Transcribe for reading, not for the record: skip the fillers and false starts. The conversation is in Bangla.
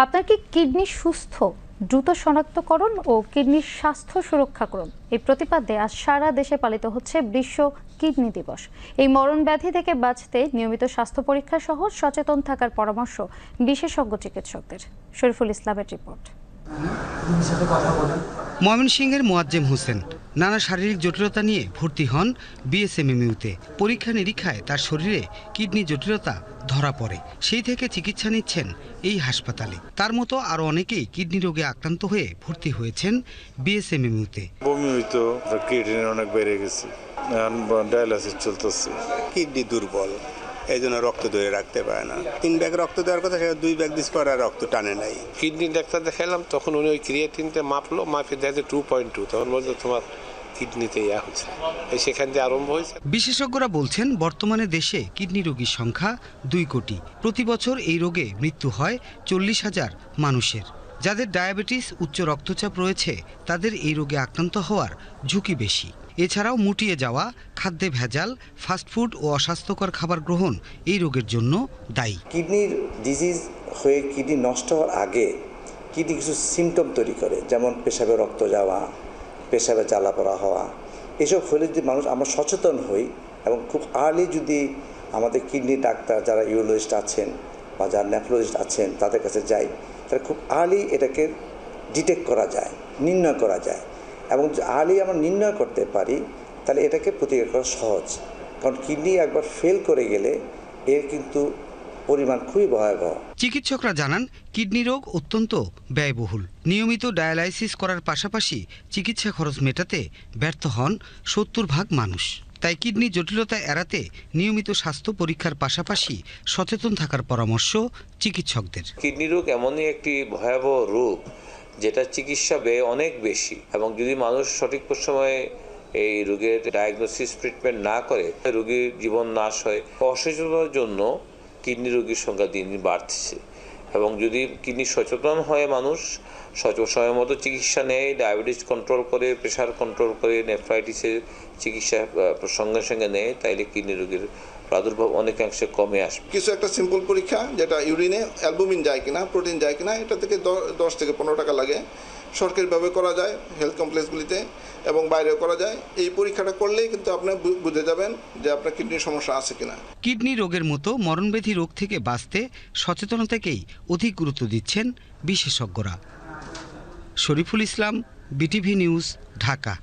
আপনার কি কিডনি সুস্থ, দ্রুত শনাক্তকরণ ও কিডনির স্বাস্থ্য সুরক্ষাকরণ এই প্রতিপাদ্যে আজ সারা দেশে পালিত হচ্ছে বিশ্ব কিডনি দিবস। এই মরণ ব্যাধি থেকে বাঁচতে নিয়মিত স্বাস্থ্য পরীক্ষা সহ সচেতন থাকার পরামর্শ বিশেষজ্ঞ চিকিৎসকদের। শরীফুল ইসলামের রিপোর্ট। ময়মনসিংহের মোয়াজ্জেম হোসেন নানা শারীরিক জটিলতা নিয়ে ভর্তি হন বিএসএমএমইউতে। পরীক্ষা নিরীক্ষায় তার শরীরে কিডনি জটিলতা ধরা পড়ে। সেই থেকে চিকিৎসা নিচ্ছেন এই হাসপাতালে। তার মতো আরও অনেকেই কিডনি রোগে আক্রান্ত হয়ে ভর্তি হয়েছেন বিএসএমএমইউতে। বমি হইতো, কিডনি অনেক বেড়ে গেছে, ডায়ালাইসিস চলতেছে। কিডনি দুর্বল, এই জন্য রক্ত ধরে রাখতে পারে না। 3 ব্যাগ রক্ত দেওয়ার কথা, সেটা 2 ব্যাগ দিস করে আর রক্ত টানে নাই। কিডনি ডাক্তার দেখালাম, তখন উনি ওই ক্রিয়েটিনটা মাপলো, মাপে দেখে 2.2, তখন বলতো তোমার কিডনিতে হচ্ছে। সেখান থেকে আরম্ভ হয়েছে। বিশেষজ্ঞরা বলছেন বর্তমানে দেশে কিডনি রোগীর সংখ্যা 2 কোটি। প্রতি বছর এই রোগে মৃত্যু হয় 40,000 মানুষের। যাদের ডায়াবেটিস, উচ্চ রক্তচাপ রয়েছে তাদের এই রোগে আক্রান্ত হওয়ার ঝুঁকি বেশি। এছাড়াও মুটিয়ে যাওয়া, খাদ্যে ভেজাল, ফাস্টফুড ও অস্বাস্থ্যকর খাবার গ্রহণ এই রোগের জন্য দায়ী। কিডনির ডিজিজ হয়ে কিডনি নষ্ট হওয়ার আগে কিডনি কিছু সিমটম তৈরি করে, যেমন পেশাবে রক্ত যাওয়া, পেশাবে জ্বালা পড়া হওয়া। এসব হলে যদি আমরা সচেতন হই এবং খুব আর্লি যদি আমাদের কিডনি ডাক্তার যারা ইউরোলজিস্ট আছেন বা যারা নেফ্রোলজিস্ট আছেন তাদের কাছে যাই, তাহলে খুব আর্লি এটাকে ডিটেক্ট করা যায়, নির্ণয় করা যায়। এবং আর্লি আমরা নির্ণয় করতে পারি তাহলে এটাকে প্রতিকার করা সহজ। কারণ কিডনি একবার ফেল করে গেলে এর কিন্তু পরিমাণ খুবই ভয়াবহ। চিকিৎসকরা জানান কিডনি রোগ অত্যন্ত ব্যয়বহুল। নিয়মিত ডায়ালাইসিস করার পাশাপাশি চিকিৎসা খরচ মেটাতে ব্যর্থ হন 70% মানুষ। তাই কিডনি জটিলতা এড়াতে নিয়মিত স্বাস্থ্য পরীক্ষার পাশাপাশি সচেতন থাকার পরামর্শ চিকিৎসকদের। কিডনি রোগ এমনই একটি ভয়াবহ রোগ যেটা চিকিৎসা ব্যয় অনেক বেশি, এবং যদি মানুষ সঠিক সময়ে এই রোগের ডায়াগনোসিস ট্রিটমেন্ট না করে রোগীর জীবন নাশ হয়। অসচেতনতার জন্য কিডনি রোগীর সংখ্যা দিন দিন বাড়তেছে, এবং যদি কিডনি সচেতন হয় মানুষ সময় মতো চিকিৎসা নেয়, ডায়াবেটিস কন্ট্রোল করে, প্রেশার কন্ট্রোল করে, নেফ্রাইটিসের চিকিৎসা সঙ্গে সঙ্গে নেয়, তাইলে কিডনি রোগীর প্রাদুর্ভাব অনেকাংশে কমে আসবে। কিছু একটা সিম্পল পরীক্ষা, যেটা ইউরিনে অ্যালবুমিন যায় কিনা, প্রোটিন যায় কিনা, এটা থেকে 10 থেকে 15 টাকা লাগে। সরকারিভাবে করা যায় হেলথ কমপ্লেক্সগুলিতে, এবং বাইরেও করা যায়। এই পরীক্ষাটা করলেই কিন্তু আপনি বুঝে যাবেন যে আপনার কিডনির সমস্যা আছে কিনা। কিডনি রোগের মতো মরণব্যাধি রোগ থেকে বাঁচতে সচেতনতাকেই অধিক গুরুত্ব দিচ্ছেন বিশেষজ্ঞরা। Shariful Islam, BTV news, Dhaka.